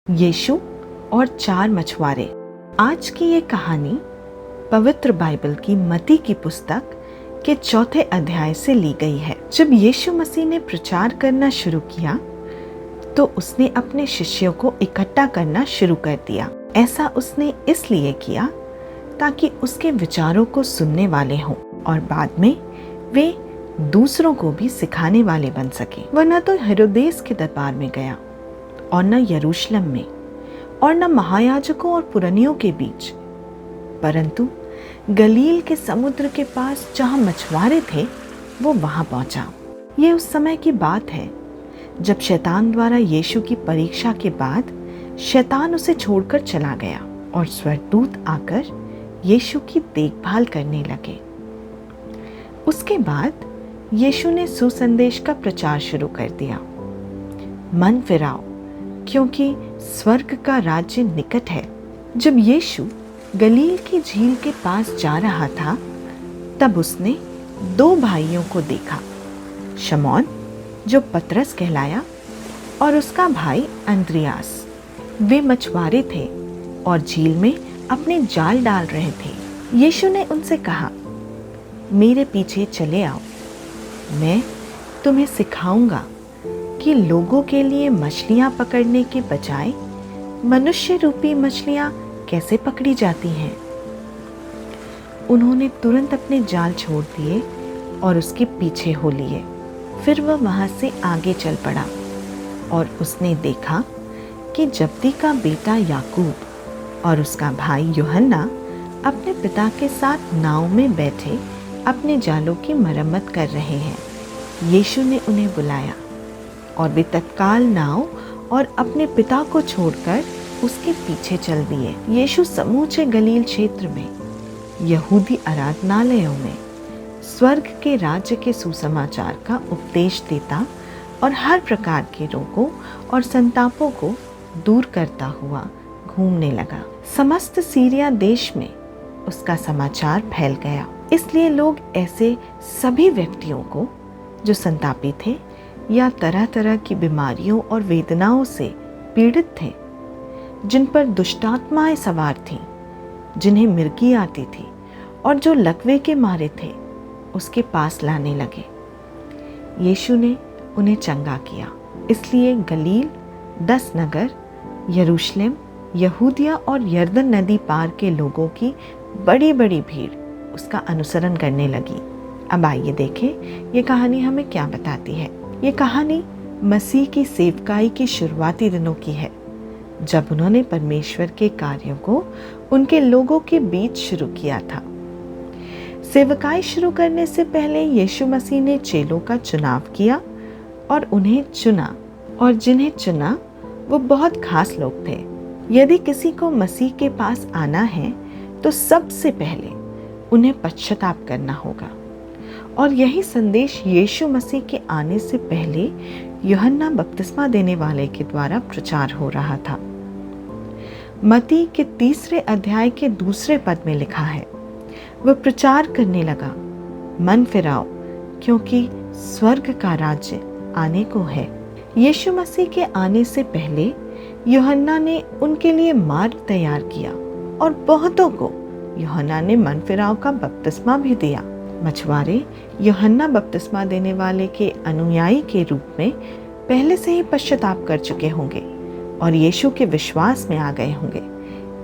यीशु और 4 मछुआरे। आज की ये कहानी पवित्र बाइबल की मत्ती की पुस्तक के 4 अध्याय से ली गई है। जब यीशु मसीह ने प्रचार करना शुरू किया तो उसने अपने शिष्यों को इकट्ठा करना शुरू कर दिया। ऐसा उसने इसलिए किया ताकि उसके विचारों को सुनने वाले हों और बाद में वे दूसरों को भी सिखाने वाले बन सके। वह न तो हेरोदेस के दरबार में गया और न यरूशलेम में और न महायाजकों और पुरनियों के बीच, परंतु गलील के समुद्र के पास जहां मछुआरे थे वो वहां पहुंचा। ये उस समय की बात है जब शैतान द्वारा यीशु की परीक्षा के बाद शैतान उसे छोड़कर चला गया और स्वर्गदूत आकर यीशु की देखभाल करने लगे। उसके बाद यीशु ने सुसंदेश का प्रचार शुरू कर दिया। मन फिराओ, क्योंकि स्वर्ग का राज्य निकट है। जब यीशु गलील की झील के पास जा रहा था तब उसने 2 भाइयों को देखा, शमौन जो पतरस कहलाया और उसका भाई अंद्रियास। वे मछुआरे थे और झील में अपने जाल डाल रहे थे। यीशु ने उनसे कहा, मेरे पीछे चले आओ, मैं तुम्हें सिखाऊंगा कि लोगों के लिए मछलियां पकड़ने के बजाय मनुष्य रूपी मछलियां कैसे पकड़ी जाती हैं। उन्होंने तुरंत अपने जाल छोड़ दिए और उसके पीछे हो लिए। फिर वह वहां से आगे चल पड़ा और उसने देखा कि जब्दी का बेटा याकूब और उसका भाई यूहन्ना अपने पिता के साथ नाव में बैठे अपने जालों की मरम्मत कर रहे हैं। यीशु ने उन्हें बुलाया और वे तत्काल नाव और अपने पिता को छोड़कर उसके पीछे चल दिए। यीशु समूचे गलील क्षेत्र में यहूदी आराधनालयों में स्वर्ग के राज्य के सुसमाचार का उपदेश देता और हर प्रकार के रोगों और संतापों को दूर करता हुआ घूमने लगा। समस्त सीरिया देश में उसका समाचार फैल गया। इसलिए लोग ऐसे सभी व्यक्तियों को जो संतापी थे या तरह तरह की बीमारियों और वेदनाओं से पीड़ित थे, जिन पर दुष्टात्माएं सवार थीं, जिन्हें मिर्गी आती थी और जो लकवे के मारे थे, उसके पास लाने लगे। यीशु ने उन्हें चंगा किया। इसलिए गलील, 10 नगर, यरूशलेम, यहूदिया और यरदन नदी पार के लोगों की बड़ी बड़ी भीड़ उसका अनुसरण करने लगी। अब आइए देखें ये कहानी हमें क्या बताती है। ये कहानी मसीह की सेवकाई के शुरुआती दिनों की है, जब उन्होंने परमेश्वर के कार्यों को उनके लोगों के बीच शुरू किया था। सेवकाई शुरू करने से पहले यीशु मसीह ने चेलों का चुनाव किया और उन्हें चुना, और जिन्हें चुना वो बहुत खास लोग थे। यदि किसी को मसीह के पास आना है तो सबसे पहले उन्हें पश्चाताप करना होगा, और यही संदेश यीशु मसीह के आने से पहले यूहन्ना बपतिस्मा देने वाले के द्वारा प्रचार हो रहा था। मत्ती के 3 अध्याय के 2 पद में लिखा है, वह प्रचार करने लगा, मन फिराओ, क्योंकि स्वर्ग का राज्य आने को है। यीशु मसीह के आने से पहले यूहन्ना ने उनके लिए मार्ग तैयार किया और बहुतों को यूहन्ना ने मन फिराव का बपतिस्मा भी दिया। मछुआरे यूहन्ना बपतिस्मा देने वाले के अनुयायी के रूप में पहले से ही पश्चाताप कर चुके होंगे और यीशु के विश्वास में आ गए होंगे।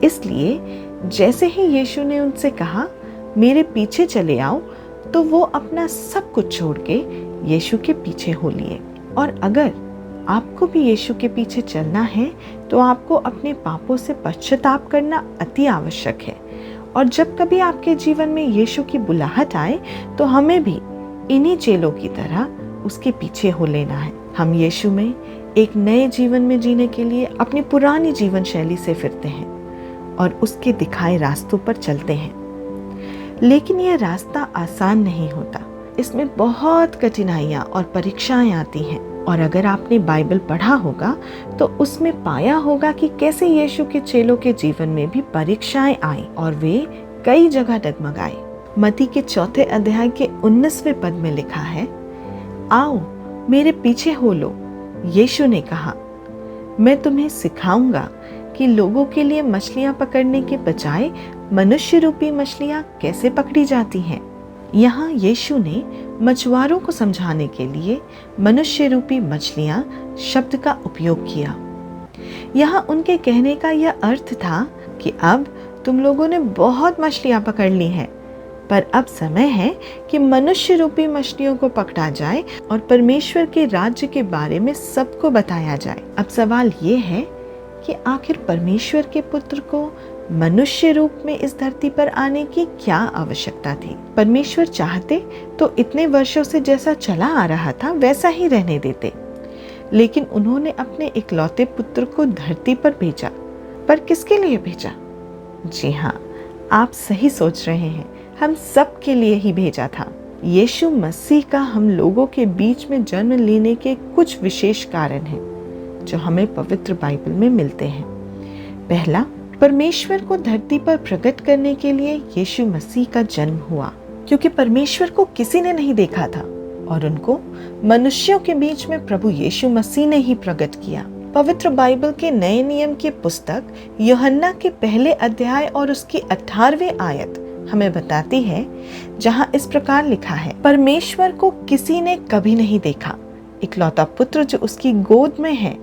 इसलिए जैसे ही यीशु ने उनसे कहा, मेरे पीछे चले आओ, तो वो अपना सब कुछ छोड़ के यीशु के पीछे हो लिए। और अगर आपको भी यीशु के पीछे चलना है तो आपको अपने पापों से पश्चाताप करना अति आवश्यक है। और जब कभी आपके जीवन में यीशु की बुलाहट आए तो हमें भी इन्हीं चेलों की तरह उसके पीछे हो लेना है। हम यीशु में एक नए जीवन में जीने के लिए अपनी पुरानी जीवन शैली से फिरते हैं और उसके दिखाए रास्तों पर चलते हैं। लेकिन यह रास्ता आसान नहीं होता। इसमें बहुत कठिनाइयाँ और परीक्षाएं आती हैं। और अगर आपने बाइबल पढ़ा होगा तो उसमें पाया होगा कि कैसे यीशु के चेलों के जीवन में भी परीक्षाएं आई और वे कई जगह डगमगाए। मत्ती के 4 अध्याय के 19वें पद में लिखा है, आओ मेरे पीछे हो लो, यीशु ने कहा, मैं तुम्हें सिखाऊंगा कि लोगों के लिए मछलियां पकड़ने के बजाय मनुष्य रूपी मछलियां कैसे पकड़ी जाती हैं। यहाँ यीशु ने मछुआरों को समझाने के लिए मनुष्य रूपी मछलियां शब्द का उपयोग किया। यहाँ उनके कहने का यह अर्थ था कि अब तुम लोगों ने बहुत मछलियां पकड़ ली हैं, पर अब समय है कि मनुष्य रूपी मछलियों को पकड़ा जाए और परमेश्वर के राज्य के बारे में सबको बताया जाए। अब सवाल ये है कि आखिर परमेश्वर के पुत्र को मनुष्य रूप में इस धरती पर आने की क्या आवश्यकता थी? परमेश्वर चाहते तो इतने वर्षों से जैसा चला आ रहा था वैसा ही रहने देते, लेकिन उन्होंने अपने इकलौते पुत्र को धरती पर भेजा। पर किसके लिए भेजा? जी हाँ, आप सही सोच रहे हैं, हम सब के लिए ही भेजा था। यीशु मसीह का हम लोगों के बीच में जन्म लेने के कुछ विशेष कारण हैं जो हमें पवित्र बाइबल में मिलते हैं। पहला, परमेश्वर को धरती पर प्रकट करने के लिए यीशु मसीह का जन्म हुआ, क्योंकि परमेश्वर को किसी ने नहीं देखा था और उनको मनुष्यों के बीच में प्रभु यीशु मसीह ने ही प्रकट किया। पवित्र बाइबल के नए नियम की पुस्तक यूहन्ना के पहले अध्याय और उसकी 18वीं आयत हमें बताती है, जहां इस प्रकार लिखा है, परमेश्वर को किसी ने कभी नहीं देखा, इकलौता पुत्र जो उसकी गोद में है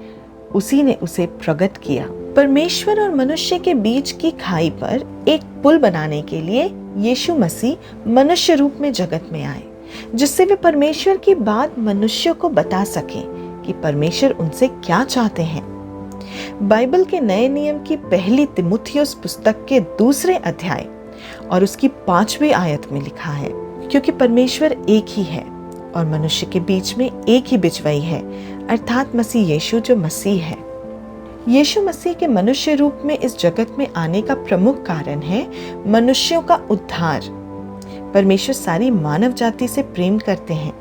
उसी ने उसे प्रकट किया। परमेश्वर और मनुष्य के बीच की खाई पर एक पुल बनाने के लिए यीशु मसीह मनुष्य रूप में जगत में आए, जिससे वे परमेश्वर की बात मनुष्यों को बता सके कि परमेश्वर उनसे क्या चाहते हैं। बाइबल के नए नियम की पहली तिमुथियुस पुस्तक के 2 अध्याय और उसकी 5वीं आयत में लिखा है, क्योंकि परमेश्वर एक ही है और मनुष्य के बीच में एक ही बिचवाई है, अर्थात मसीह यीशु जो मसीह है। यीशु मसीह के मनुष्य रूप में इस जगत में आने का प्रमुख कारण है मनुष्यों का उद्धार। परमेश्वर सारी मानव जाति से प्रेम करते हैं,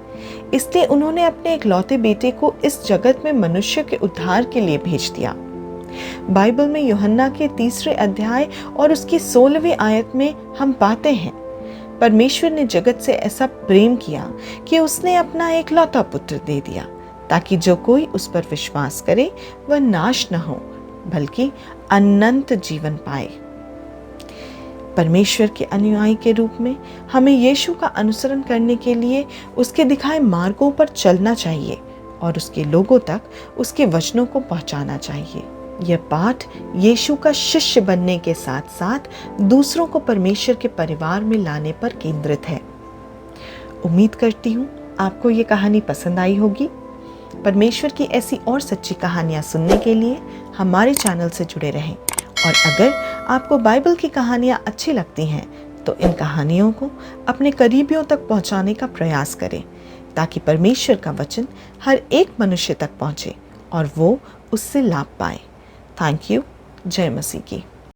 इसलिए उन्होंने अपने इकलौते बेटे को इस जगत में मनुष्य के उद्धार के लिए भेज दिया। बाइबल में यूहन्ना के 3 अध्याय और उसकी 16वीं आयत में हम पाते हैं, परमेश्वर ने जगत से ऐसा प्रेम किया कि उसने अपना इकलौता पुत्र दे दिया, ताकि जो कोई उस पर विश्वास करे वह नाश न हो बल्कि अनंत जीवन पाए। परमेश्वर के अनुयायी के रूप में हमें यीशु का अनुसरण करने के लिए उसके दिखाए मार्गों पर चलना चाहिए और उसके लोगों तक उसके वचनों को पहुंचाना चाहिए। यह पाठ यीशु का शिष्य बनने के साथ साथ दूसरों को परमेश्वर के परिवार में लाने पर केंद्रित है। उम्मीद करती हूँ आपको ये कहानी पसंद आई होगी। परमेश्वर की ऐसी और सच्ची कहानियाँ सुनने के लिए हमारे चैनल से जुड़े रहें, और अगर आपको बाइबल की कहानियाँ अच्छी लगती हैं तो इन कहानियों को अपने करीबियों तक पहुँचाने का प्रयास करें, ताकि परमेश्वर का वचन हर एक मनुष्य तक पहुँचे और वो उससे लाभ पाए। Thank you. जय मसीह की।